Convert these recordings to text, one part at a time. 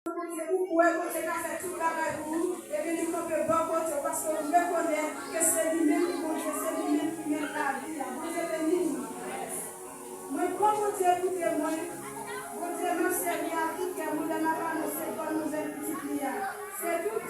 Vous pouvez continuer à faire tout le travail pour vous et venir camper bon côté parce que vous reconnaissez que c'est lui-même qui conduit, c'est lui-même qui mène la vie. Bon Dieu béni. Moi, quand mon Dieu pour témoin, mon Dieu m'a servi à tout que nous n'avons pas annoncé pour nous multiplier. C'est tout le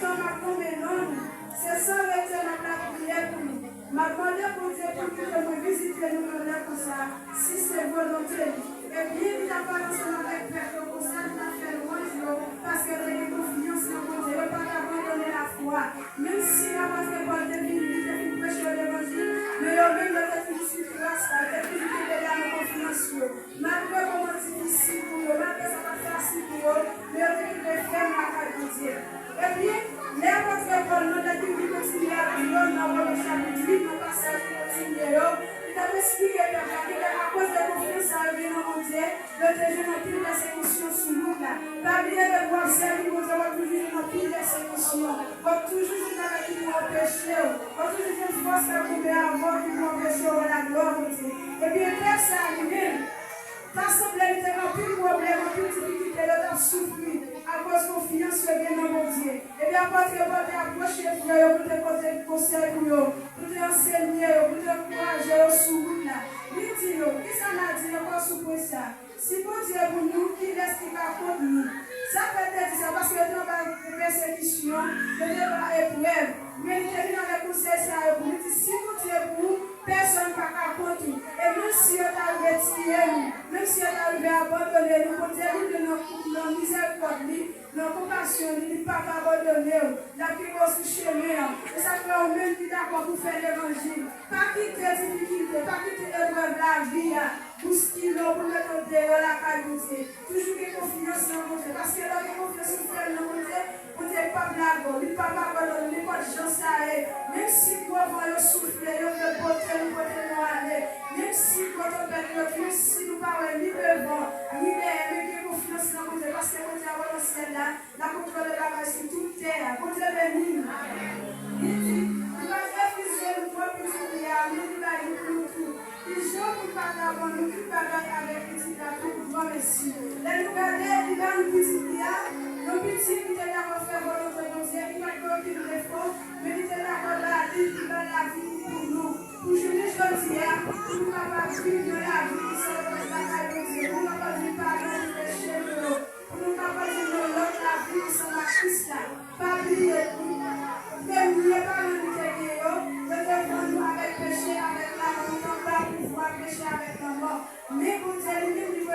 temps ma commune. C'est sans arrêter la prière pour nous. Ma demandé pour Dieu pour que nous visiter nous pour ça, si c'est volonté. Et bien, il n'a pas ensemble avec Père pour ça, il a fait le jour, parce que j'ai confiance en mon Dieu, pas abandonner la foi. Même si la voix fait pas de divinité, il prêche l'évangile, mais le même de la difficulté, la difficulté de la confiance. Malgré comment c'est difficile pour eux, malgré ça va faire facile pour eux, mais on est de faire la carte de Dieu. Et bien, les votre Paul, nous avons dit qu'il continue à vivre dans le chapitre 8, dans le passage qui continue. Il a expliqué que à cause de la confiance à Dieu, le Dieu n'a plus de persécution sous nous. Pas bien de voir servir, vous avez toujours une pile de persécution. Vous avez toujours une arme qui vous empêche. Vous avez toujours une force que vous pouvez avoir qui vous empêche la gloire de Dieu. Et bien, Père, ça arrive. Pas sembler de plus de problèmes, plus de difficultés, de souffrir à cause de confiance bien dans mon Dieu. Et bien, après, vous pouvez approcher les frères, vous pouvez poser conseil pour eux, vous pouvez enseigner, vous pouvez encourager au sous là. Lui dit, qui ça m'a dit, on va souper ça. Si bon Dieu est pour nous, qui laisse qu'il va contre nous. Ça peut être ça parce que nous avons des persécutions, nous avons des épreuves. Mais il est dans les conseils, ça pour nous. Si bon Dieu est pour nous, personne ne va contre nous. Et même si on a retiré nous, même si on a arrivé à abandonner nous, pour dire de nos miséricorde, nos compassion, nous ne pas abandonner. La qui va se chemin. Et ça fait au même qui d'accord pour faire l'évangile. Pas quitter les difficultés, pas quitter l'épreuve de la vie. Bousquille pour mettre dehors la qualité. Toujours que confiance dans mon Dieu. Parce que là, confiance dans mon Dieu, vous n'êtes pas blague, vous n'êtes pas abandonné, vous n'êtes pas de gens à aller. Même si vous avez soufflé, vous avez porté, vous pouvez nous aller. Même si vous avez perdu, même si nous parlons ni devant, ni derrière, mais confiance dans mon Dieu. Parce que mon Dieu a relancé là, la contrôle de la base sur toute terre. Mon Dieu béni. Il dit, il va refuser le propre milliard, mais il va y pour tout. Les gens qui parlent avant nous, qui parlent avec les petits gâteaux, grand merci. Les nous garder, il va nous petits nos petits qui étaient là pour faire volonté de Dieu, qui va faire aucune défaut, mais qui étaient là pour la vie, qui va la vie pour nous. Pour jouer les choses hier, pour nous capables de vivre la vie qui se passe dans la vie de Dieu, pour nous capables de parler de péché de nous, pour nous capables de nous l'autre la vie qui sont la Christ là. Pas oublier nous, n'oubliez pas nous de nous avec péché, avec la mort, pas pouvoir pécher avec la mort. Mais pour Dieu,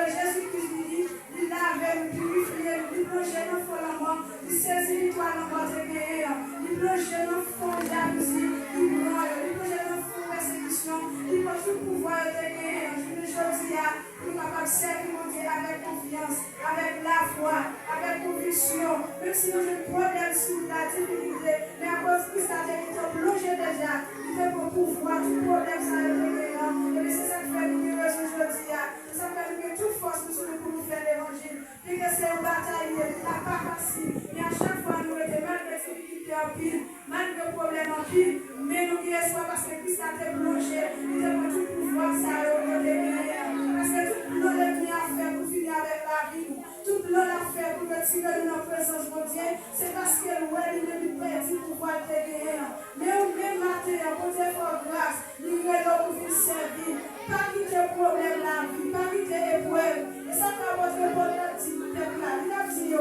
Jésus-Christ dit, il avait nous purifié, il plongeait nos fonds en mort, il saisit l'histoire en mort de guerre, il plongeait nos fonds de jalousie, il plongeait nos fonds de persécution, il peut tout pouvoir de guerre. Je dis à nous capables de servir mon Dieu avec confiance, avec la foi, avec conviction, même si nous avons des problèmes sur la difficulté, mais à cause que ça a été plongé déjà, il fait pour pouvoir tout problème ça a été guerre. Et c'est ça qui fait nous que aujourd'hui, c'est ça qui fait que toute force nous sommes pour nous faire l'évangile. Et que c'est une bataille, il n'est pas facile. Mais à chaque fois, nous étions malgré les difficultés en pile, malgré les problèmes en pile, mais nous qui espoir parce que Christ a été plongé, il a pour tout pouvoir ça a été guerre. Parce que tout le monde est venu à faire pour finir avec la vie. Tout le monde a fait pour retirer de notre présence de Dieu. C'est parce que le ouais, il est du perdu pour pouvoir te guérir. Mais au même matin, pour Dieu pour grâce, il est là pour vous servir. Pas quitter le problème de la vie, pas quitter l'épreuve. Et ça fait votre bonheur petit peuple là. Il a dit,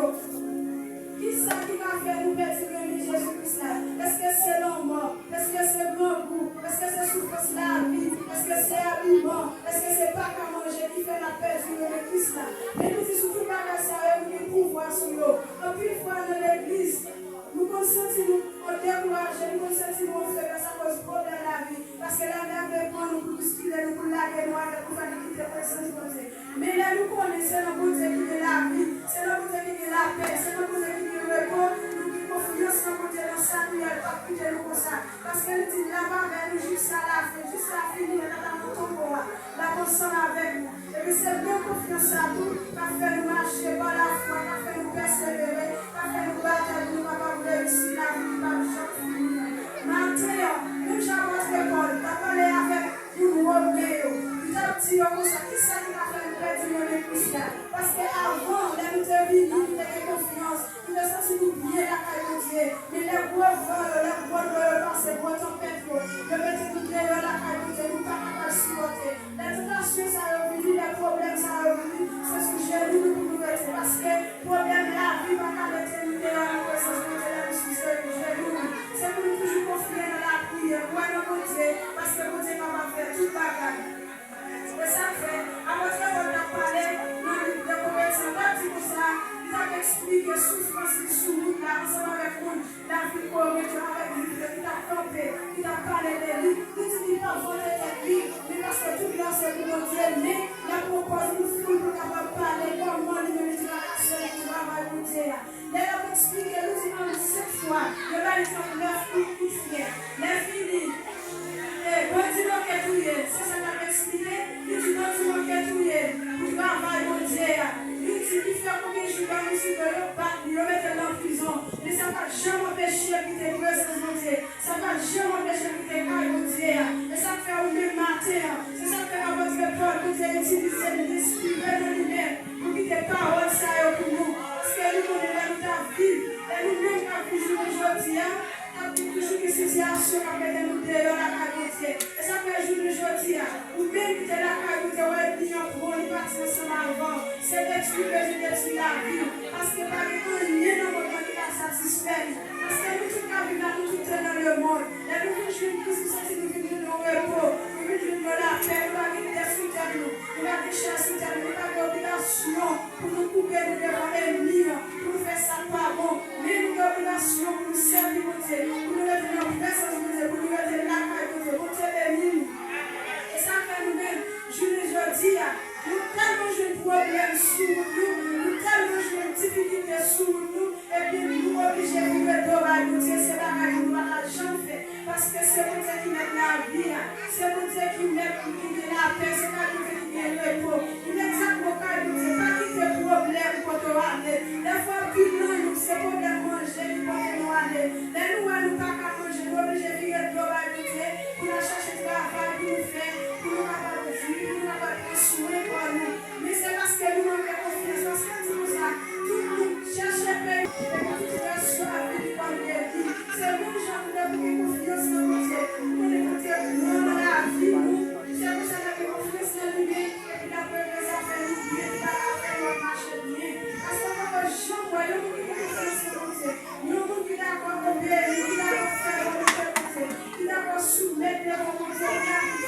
qui ça qui va faire nous perdurer Jésus-Christ là? Est-ce que c'est l'homme? Est-ce que c'est le bon goût? Est-ce que c'est souffrance la vie? Est-ce que c'est habillement? Est-ce que c'est pas qu'à manger qui fait la perdurer le Christ là? Mais nous disons surtout pas que ça a eu pouvoir sur nous. Donc une fois dans l'église, nous consentons, on décourage, nous consentons, on fait que ça cause problème la vie. Parce que la mère veut prendre nous pour bousculer, nous pour laguer, nous avec pour faire quitter la présence de Dieu. Mais là, nous connaissons le bon Dieu qui est la vie, c'est le bon Dieu qui est la paix, c'est le bon Dieu qui est le repos, nous qui confions le bon Dieu dans Samuel, pas quitter nous comme ça. Parce qu'elle dit là-bas, nous jusqu'à la fin, jusqu'à finir, dans notre tombeau, la console avec nous. Et puis c'est bien confiance à nous, qui fait nous marcher par la foi, qui fait nous persévérer, qui fait nous battre, nous capables de réussir la vie, par le choc finir. Maintenant, nous j'avance l'école, tu as parlé avec nous, Roméo, tu as dit, qui ça qui va faire nous perdons le plus là. Parce qu'avant, là, nous te vivons, nous avons confiance, nous avons senti nous bien la caille. Mais les gros vols, les gros parce que gros tempête, le mettre nous derrière la caille, nous ne pas capable de supporter. La tentation, ça a revenu, les problèmes, ça a revenu. C'est ce que j'ai lu pour nous mettre. Parce que le problème, la vie, pas qu'à mettre nous derrière la présence de la ressource que j'ai lu. C'est pour nous toujours confier dans la prière. Moi, non, mon Dieu, parce que mon Dieu va faire tout bagage. Et ça fait, à votre on a parlé, dans le conversion, là, dit comme ça, il t'a expliqué souffrance qui souffre là, ensemble avec nous, la vie pour retourner avec lui, il t'a campé, il t'a parlé de lui, il te dit pas voler de lui, mais parce que tout là, c'est pour notre Dieu, mais la propose nous foule pour capable parler, comment lui-même dit la personne qui va pour Dieu. Il a expliqué, nous dit en 7 fois, il va lui faire 9 coups de fier, 9 finis. Bon Dieu, que tout est, c'est ça qu'on a expliqué. Il dit non, tu manques tout est. Pour travailler, bon Dieu. Il dit, il fait combien de jours dans le sud de l'Europe, il le met en prison. Mais ça ne va jamais empêcher qu'il te présence, bon Dieu. Ça ne va jamais empêcher qu'il te caille, bon Dieu. Et ça fait au même matin. C'est ça que votre Paul, bon Dieu, utilise l'esprit de lui-même pour qu'il te parole ça pour nous. Parce que nous, on est là, nous avons vie. Et nous-mêmes, nous avons toujours aujourd'hui. Toujours que situation qui a nous dehors la carrière. Et ça fait jour d'aujourd'hui. Ou même que la carrière, ouais, bien pour les partir ensemble avant. C'est d'expliquer que je détruis la vie. Parce que par exemple, il y a un moment qui va satisfaire. Parce que nous, tout cas, nous tout dans le monde. Et nous, je suis plus que nous vivons dans le repos. Nous vivons dans la paix. Nous avons des soutiens. Nous avons des chances. Nous avons des obligations pour nous couper nous devant l'ennemi. Pour nous faire ça pas bon. Mais nous avons des obligations pour nous servir. Pour nous mettre dans la présence de Dieu, pour nous mettre dans la caille de Dieu, pour te bénir. Et ça fait nous-mêmes, je le dis, nous tellement de problèmes sur nous tellement de difficultés sur nous, et puis nous obligés de vivre de Dieu, c'est la caille que nous n'avons jamais fait. Parce que c'est pour Dieu qui met la vie, c'est pour Dieu qui met la paix, c'est pas pour Dieu qui met le repos. Il est exactement caille de Dieu, pas quitter le problème pour te ramener. Des fois, plus loin, nous, c'est pour bien manger, pour nous aller. Nous ne pas qu'à manger, nous obligés de vivre de Dieu, pour nous chercher de travail, pour nous faire, pour nous avoir de vie, pour nous avoir de soins pour nous. Mais c'est parce que nous manquons confiance, parce que nous ça, tout le monde cherche à paix, et pour tout le reste, à vivre comme Dieu dit. C'est bon, j'en ai confiance dans Dieu, pour les côtés dans la vie, c'est pour ça que confiance dans lui, et puis la paix des affaires, nous bien, il va faire notre marché bien. Parce que quand Jean voyait, nous qui confiance dans Dieu, nous qui d'accord au bien, nous qui d'accord faire il a soumettre les moments de la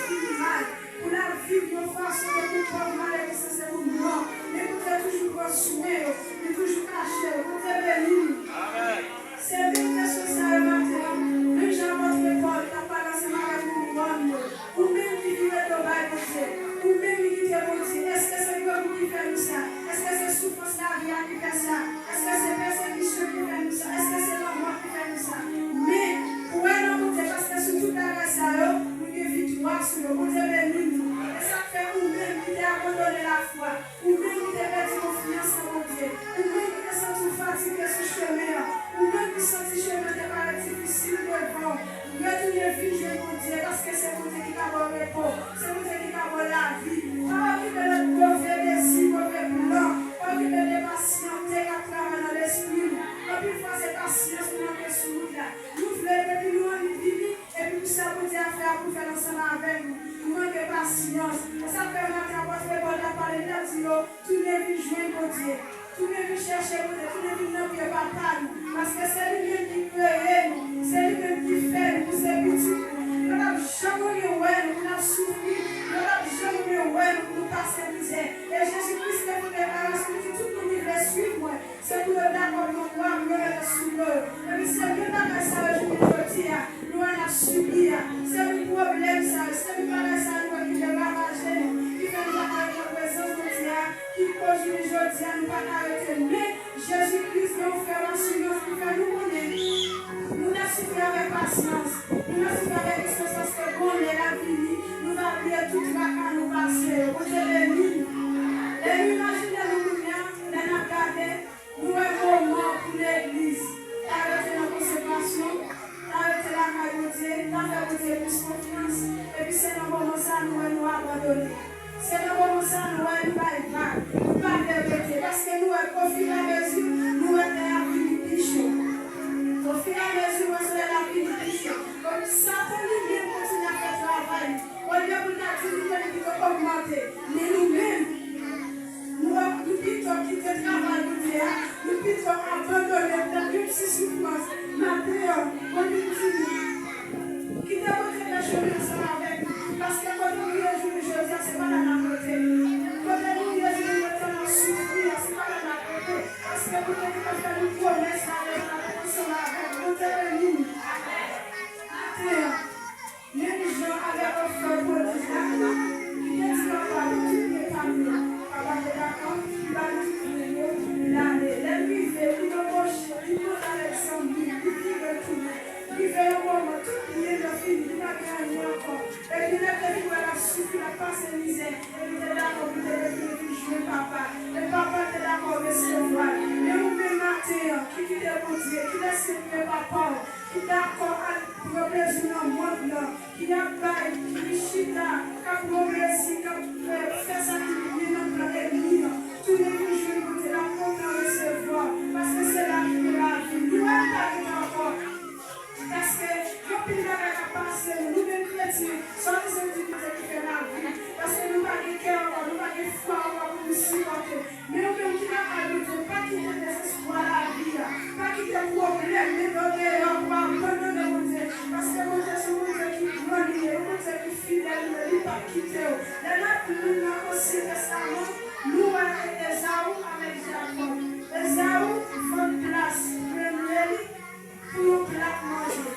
vie mal. Pour la vie, nos façons de nous prendre mal et que c'est pour nous. Mais vous êtes toujours consumés, mais toujours cachés, vous êtes bénis. C'est bien que ce soit le matin. Mais j'avance les Paul, tu n'as pas lancé ma rêve pour nous. Ou même qui vivait de bail pour Dieu. Ou même qui dit pour Dieu. Est-ce que c'est vous qui fait ça? Est-ce que c'est souffrance la vie qui fait ça? Est-ce que c'est persécution qui fait ça? Est-ce que c'est la mort qui fait ça? Mais pour elle, non, parce que sur toute la race, nous avons victoire sur le côté de nous. Et ça fait ou même qui t'a abandonné la foi, ou même qui t'a perdu confiance en Dieu, ou même qui t'a senti fatigué sur le chemin, ou même qui senti le chemin de paraître difficile devant. Retournez vivre pour Dieu, parce que c'est pour Dieu qui t'a bon repos, c'est pour Dieu qui t'a bon la vie. Pas occuper notre mauvais désir, mauvais plan, pas occuper les patientés à travers dans l'esprit. Pas plus fois c'est patience pour nous sur nous là. Nous voulons que nous en vivons. Et puis ça pour dire faire pour faire ensemble avec nous. Nous manquons patience. Ça permet à votre école de parler de Dieu. Tous les vies jouent pour Dieu. Tous les vies chercher pour Dieu. Tous les vies n'ont pas pas nous. Parce que c'est lui-même qui crée nous. C'est lui-même qui fait nous. C'est petit. Nous n'avons jamais eu nous n'avons souffert. Nous n'avons jamais eu nous passer misère. Et Jésus-Christ est pour que tout l'univers suive moi. C'est pour le d'accord de moi, nous le suivons. Et puis c'est bien dans la salle aujourd'hui. Nous avons subi, c'est un problème, c'est un problème qui fait ravager, qui fait nous avoir la présence de Dieu, qui aujourd'hui, nous pas arrêter. Mais Jésus-Christ nous fait l'assurance qui fait nous connaître. Nous l'avons suivi avec patience, nous l'avons suivi avec espérance que bon est la vie, nous allons bien tout à nous passer. Vous êtes bénis. Et imaginez-nous bien, nous avons gardé, nous avons moment pour l'église, arrêter notre consécration. Arrêtez la maille, d'enlever plus confiance. Et puis c'est dans le moment ça nous abandonner. C'est dans le moment ça nous qui d'accord pour le plaisir dans le monde, qui a bail, qui chita, qui a progressé, qui a fait ça qui vient dans le monde. Tous les jours, je vais la comprendre et recevoir, parce que c'est la vie de la vie. Nous ne pouvons pas être encore. Parce que quand il va passer, nous les chrétiens, sont des individus qui font la vie. Parce que nous n'avons pas de cœur, nous n'avons pas de foi pour nous supporter. Mais nous même qui n'avons pas de Dieu, pas quitter le désespoir à la vie, pas quitter le problème, les donner, pour abandonner mon Dieu. Parce que mon Dieu, c'est mon Dieu qui grandit, mon Dieu qui est fidèle, il ne peut pas quitter. Les notes, nous avons aussi récemment, nous avons des Esaü avec Jacob. Esaü font place, premier pour plat manger.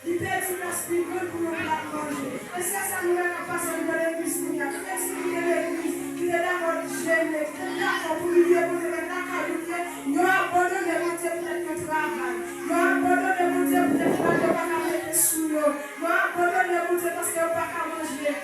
Il perd sur la spirituelle pour plat manger. Est-ce que ça nous a passé dans l'église? Il y a tout ce qui est l'église, qui est d'accord gêné, qui est d'accord pour lui dire, pour lui dire, il a abandonné mon Dieu peut-être le travail. Il a abandonné mon Dieu peut-être parce qu'il n'a pas mettre sous l'eau. Il a abandonné mon Dieu parce qu'il n'a pas manger.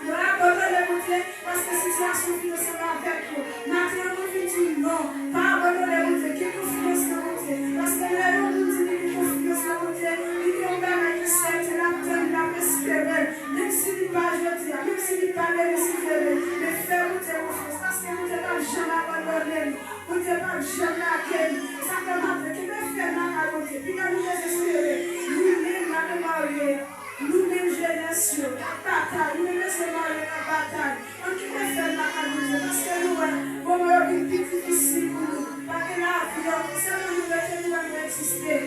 Il a abandonné mon Dieu parce que si c'est la souffrance avec vous. Maintenant, nous disons non. Pas abandonner mon Dieu. Qui confiance dans mon Dieu? Parce que là, nous disons qui confiance dans mon Dieu. Il y a un bagage qui sert, il a besoin de la espérer. Même s'il n'est pas gentil, même s'il n'est pas décidé, mais fais mon Dieu confiance. Parce que mon Dieu n'a jamais abandonné. Mon Dieu n'a jamais accueilli. Ça fait mal. Qui peut faire mal à mon Dieu? Puis quand nous désespérons, nous-mêmes, nous allons marier. Nous-mêmes, jeunesse, la bataille, nous-mêmes, c'est marier la bataille. On qui peut faire mal à nous, parce que nous, bon, on a une petite difficile pour nous. Parce que la vie, c'est le nouvel que nous allons exister.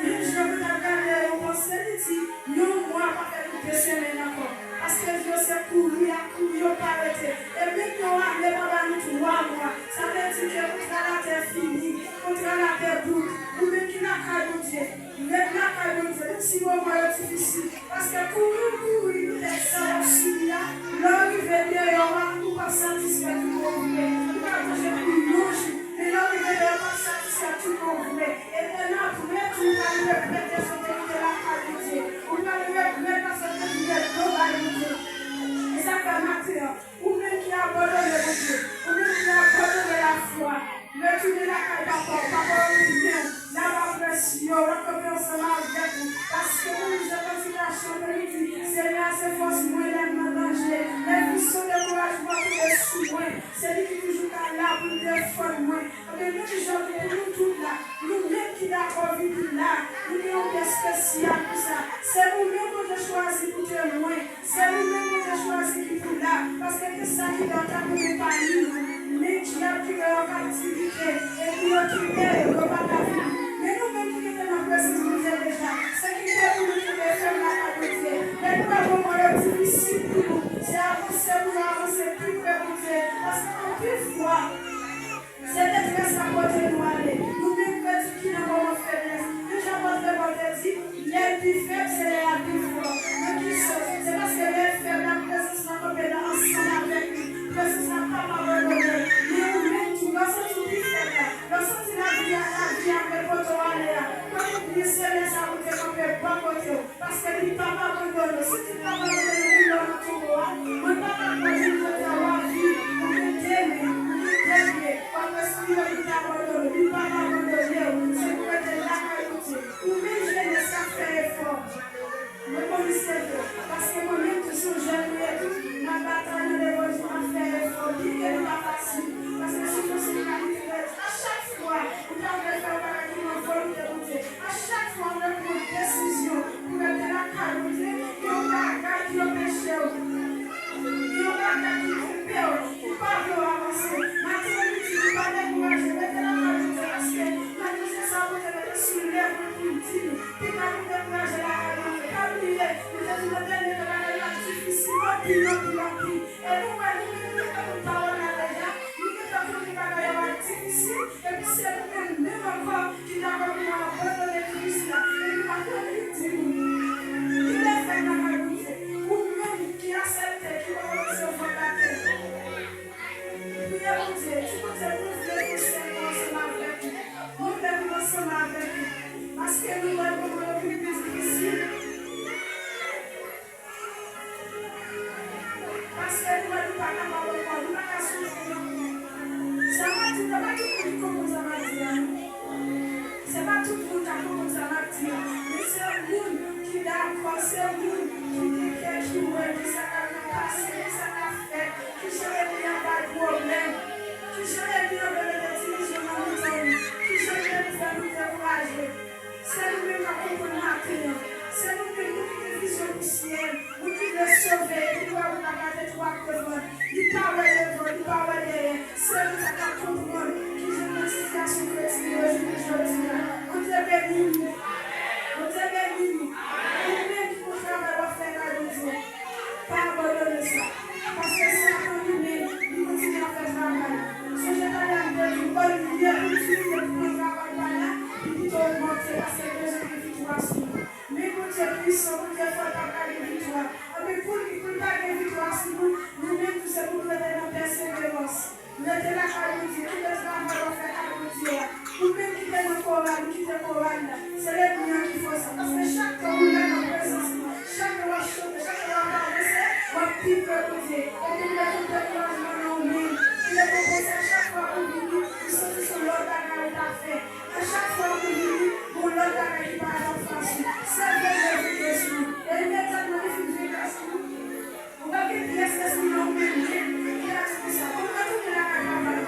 Mais je veux regarder au conseil ici, nous, moi, pas faire une question encore. Parce que je sais courir, pas arrêter. Et maintenant, les papas nous 3 mois. Ça veut dire que contre la terre finie, contre la terre brute, ou même qui n'a qu'à nous dire. Même la qu'à nous dire, même si mon moyen est difficile. Parce que courir, nous sommes soumis là. L'arrivée de on va pas satisfaire tout le monde. On va manger plus rouge. Mais l'arrivée de on va satisfaire tout le monde. Et maintenant, pour mettre une année de prétention de la qualité, on va le mettre dans cette globalité. Et ça fait matin, ou même qui abandonne le Dieu, ou même qui abandonne la foi, retournez la caille papa, papa, la pression, la confiance avec vous. Parce que nous, je continue à chanter, Seigneur, c'est force moins dans danger. Les puissants de couragement pour les sous-moins. C'est lui qui toujours là pour nous défendre moins. Mais nous, aujourd'hui, nous tous là, nous-mêmes qui avons vécu là, nous avons des spécial pour ça. C'est nous-mêmes qui avons choisi pour témoin. C'est nous-mêmes qui avons choisi pour là. Parce que c'est ça qui doit t'amener par nous. Les diables qui ont en captivité et qui ont quitté le combat de la vie. Mais nous-mêmes qui sommes en présence de Dieu déjà, c'est qui fait pour nous qui les faire la capacité. Mais nous avons un moyen difficile pour nous. C'est avancer pour avancer plus près de Dieu. Parce qu'en plus fois, c'est d'être à côté de nous aller. Nous-mêmes qui n'avons pas faiblesse. Déjà, votre dit, les plus faibles, c'est les plus forts. C'est parce que les faibles, la présence de notre Père ensemble avec nous. La présence n'a pas abandonné. Mais nous-mêmes, tout dans ce tout qui fait là. Dans ce qui la vie avec votre aller. Quand vous glissez les arbres, vous ne pouvez pas côté. Parce que lui, pas abandonné. Si tu n'as pas abandonné, nous allons tout voir. On ne va pas continuer de avoir vie. On est aimé. Parce que si on est abandonné, lui, pas abandonné. C'est pour être là à côté. Ou même jeunesse à faire effort. Mais mon Seigneur, parce que moi-même, toujours jeune, ma bataille de l'évolution à faire effort. Dit que n'est pas facile. Parce que si je suis à chaque fois, vous avez fait un qui m'a volonté de Dieu. À chaque fois, on a pris une décision pour être la qualité. Et on a gagné le péché. Et on a gagné le péché. Pour ne pas avancer. Maintenant, il ne pas décourager. Mettez la qualité. Parce que maintenant, c'est ça, vous avez sur l'air pour nous dire. Puis quand vous découragez la qualité, quand vous dites, vous êtes une dernière de la difficile, puis et nous, nous parlons déjà. Difficile, et puis c'est vous-même, même encore, qui n'a pas pu abandonner Christ là, et nous avons dit, il est fait dans la vie, ou même qui accepte, qui va recevoir la terre. Priez pour Dieu, si vous êtes pour Seigneur ensemble avec nous, on fait ensemble avec nous, parce que nous avons le plus difficile. Parce que nous n'avons pas capable de voir, nous n'avons pas souffert. Ça va tout le monde comme vous avez dit. C'est pas tout le monde qui a comme ça m'a dit. Mais c'est un monde qui d'accord, c'est un monde qui déclare, qui voit, qui ça a passé, qui ça a fait, qui serait bien pas de problème, qui serait bien de la décision dans le temps, qui serait bien de nous décourager. C'est nous-mêmes qui comprenons matin. C'est nous-mêmes qui avons vision du ciel, nous qui le sauver, qui doivent nous apporter trois devant. Il parle devant, il parle derrière. C'est nous qui comprendre qui sont dans une situation chrétienne aujourd'hui. On te bénit. On te bénit. Nous-mêmes qui pouvons faire la faire à Dieu. Pas abandonner ça. Parce que ça, quand nous-mêmes, nous continuons à faire travail. Si je t'ai dit, une bonne lumière, nous continuons à faire travail par là, il faut augmenter parce que Dieu est victoire sur nous. Mais pour Dieu puissant, pour Dieu fort, pas de victoire. Mais pour ne pas de victoire sur nous, nous-mêmes, nous sommes pour nous dans persévérance. Mettez la caille de Dieu, qui laisse la main faire à Dieu. Nous-mêmes qui sommes au Coran, qui sommes au Coran, c'est les moyens qu'il faut ça. Parce que chaque temps, nous sommes en présence, chaque fois chaud, chaque fois parler, on pique pour Dieu. Et nous mettons des encouragements dans nous. Il est proposé à chaque fois qu'on vit, nous sommes sur l'ordre à parfait. À chaque fois qu'on vit, pour l'ordre à qui parle en face. C'est vrai que Jésus. Et immédiatement, il faut que Jésus. On va que pièce de ce nom même. Il a tout ça. On va tout la caméra.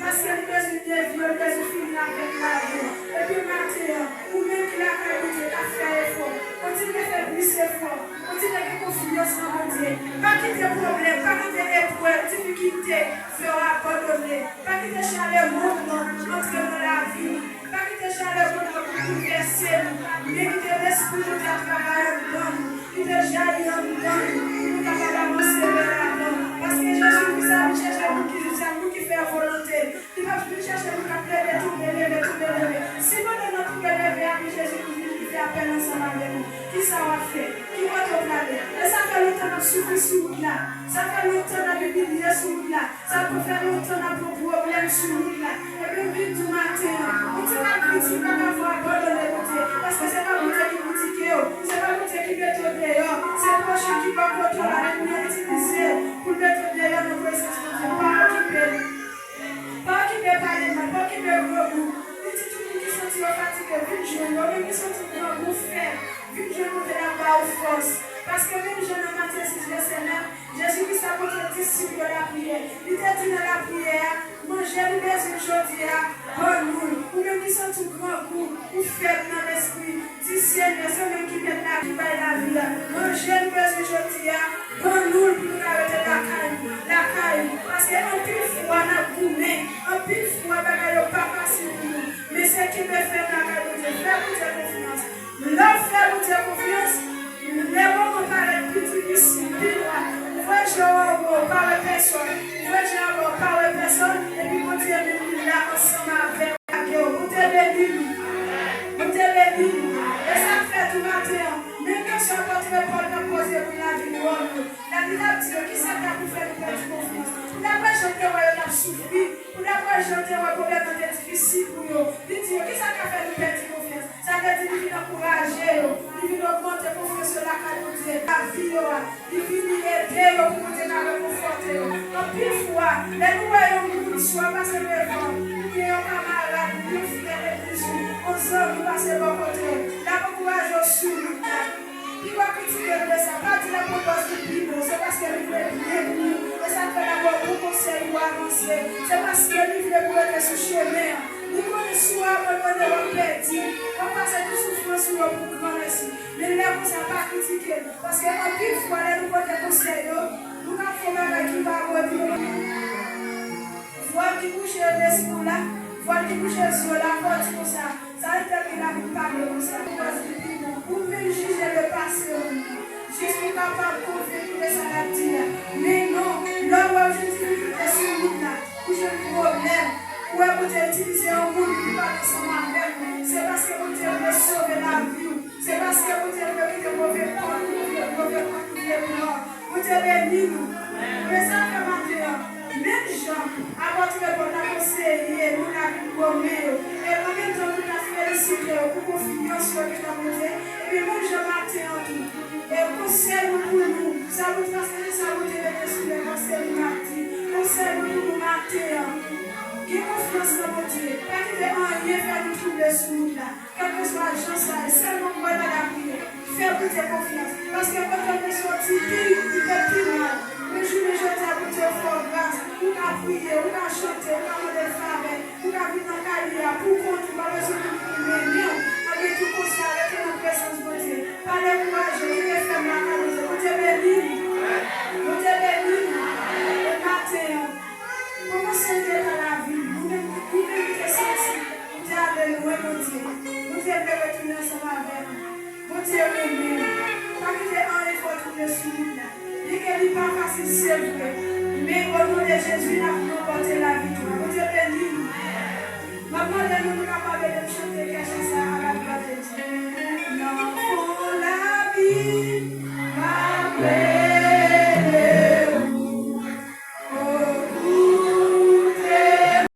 Parce que nous sommes des vieux, des filles avec la vie. Et puis maintenant, ou même que la caméra a fait effort. Continuez à faire plus effort. Continuez à confiance en Dieu. Pas quitter problème, pas quitter épreuve, difficulté, faire abandonner. Pas quitter chaleur mouvement, entrer dans la vie. Pas quitter chaleur mouvement pour bouleverser nous. Mais quitter l'esprit de travail en dedans. Quitter jaillir en dedans. Nous capables d'avancer vers l'avant. Parce que Jésus vous a cherché à vous qui nous a vous qui fait volonté. Il va plus chercher à nous appeler tout lever, tout lever. Si nous donnons tout lever à Jésus qui fait appel ensemble avec nous. Qui ça va faire? Qui va te placer? Et ça fait longtemps qu'on souffre sur nous là. Ça fait longtemps qu'on a bébé sur nous là. Ça peut faire longtemps qu'on a des problèmes sur nous là. Et puis, vite du matin, on ne pas critiquer, on va avoir abandonné le Dieu. Parce que ce n'est pas vous qui vous dites, ce n'est pas vous qui mettez dehors. C'est le prochain qui va contrôler la lumière utilisée pour mettre dehors nos présence de Dieu. Pas occuper. Pas occuper par les mains, pas occuper vos goûts. Les petits trucs qui sont fatigués, vite jouer, même qui sont dans vos frères. Vu que je monte là-bas aux forces. Parce que même je ne m'attends si je sais même, Jésus-Christ a montré le disciple de la prière. Il t'a dit dans la prière, mangez le baiser aujourd'hui, bon nous. Ou même qui sont tout grand goût, ou faible dans l'esprit. Si Seigneur, c'est même qui met la vie par la vie. Mangez le baiser aujourd'hui, bon nous, pour nous arrêter la caille. Parce qu'en pile fois, on a goûté, en pile fois, on n'a pas passé pour nous. Mais c'est qui me fait la caille de Dieu, faire pour Dieu confiance. L'homme fait pour Dieu confiance. Les moments par les petits ici, voyez par les personnes, voyez par les personnes, et puis vous Dieu béni là ensemble avec vous. Vous Dieu béni. Vous Dieu béni. Et ça fait tout matin. Même quand je porte le Paul de poser pour la vie de l'homme, la vie de Dieu qui s'attend pour faire une petite confiance. Pour d'après chanter, on a souffert. Pour d'après chanter, on a problème difficile pour vous. Dites-vous, qui s'attend faire une petite confiance? Ça veut dire qu'il vient encourager, il vient augmenter confiance sur la qualité, la vie, il vient aider pour vous réconforter. Donc, une fois, les nous voyons nous soit passer devant, nous voyons camarades, nous frères et bisous, on sort nous passer de bon côté, la encourage sur nous. Il va critiquer le ça, pas dire la propose du Bible, c'est parce que lui veut bien nous, et ça fait d'abord pour conseil ou avancer, c'est parce que lui veut pour être sur chemin. Nous connaissons abandonner le perdu. On passe de souffrance sur le pour grand merci. Mais nous n'avons pas critiqué. Parce qu'en plus, fois, nous avons des conseils. Nous avons fait avec qui va revenir. Voir qui bouge le discours là. Voir qui bouge sur la porte comme ça. Ça détermine la vie parler comme ça. Pour même juger le passé. Juste pour capable de confier tous les saladiers. Mais non, là où je dis que c'est sur nous là. Où j'ai un problème. Où est-ce que vous utilisez un monde qui va ensemble avec vous? C'est parce que vous devez sauver la vie. C'est parce que vous devez quitter le mauvais point, vous devez nous. Mais ça fait maintenant. Même gens, avant de répondre à conseiller, nous l'avons gommé. Et en même temps, nous l'avons félicité pour confiance sur le Dieu. Et puis même gens matin en tout. Et conseil pour nous. Ça vous transmet, ça vous devez sur le conseil matin. Conseil pour nous matin. Qui confiance dans votre Dieu. Pas qu'il y ait un lien vers nous. tomber sur nous là. Quel que soit le chance, c'est mon bon à la prière. Fais pour tes confiance. Parce que quand on est sorti, il fait plus mal. Mais je me jette à vous dire fort grâce. On a prié, on a chanté, on a demandé faveur. On a vu dans la carrière pour qu'on ne pas besoin de prier. Avec tout comme ça, avec notre présence de Dieu. Par les courage, je vais faire ma carrière. Vous te bénis. Vous te bénis. Le matin, comment c'est à la vie? Vous méritez ceci. Vous te avez le loin de Dieu. Vous devez retourner ensemble avec nous. Vous te bénis. Pas que tu aies un effort pour le suivre. Et qu'elle n'est pas facile, c'est vrai. Mais au nom de Jésus,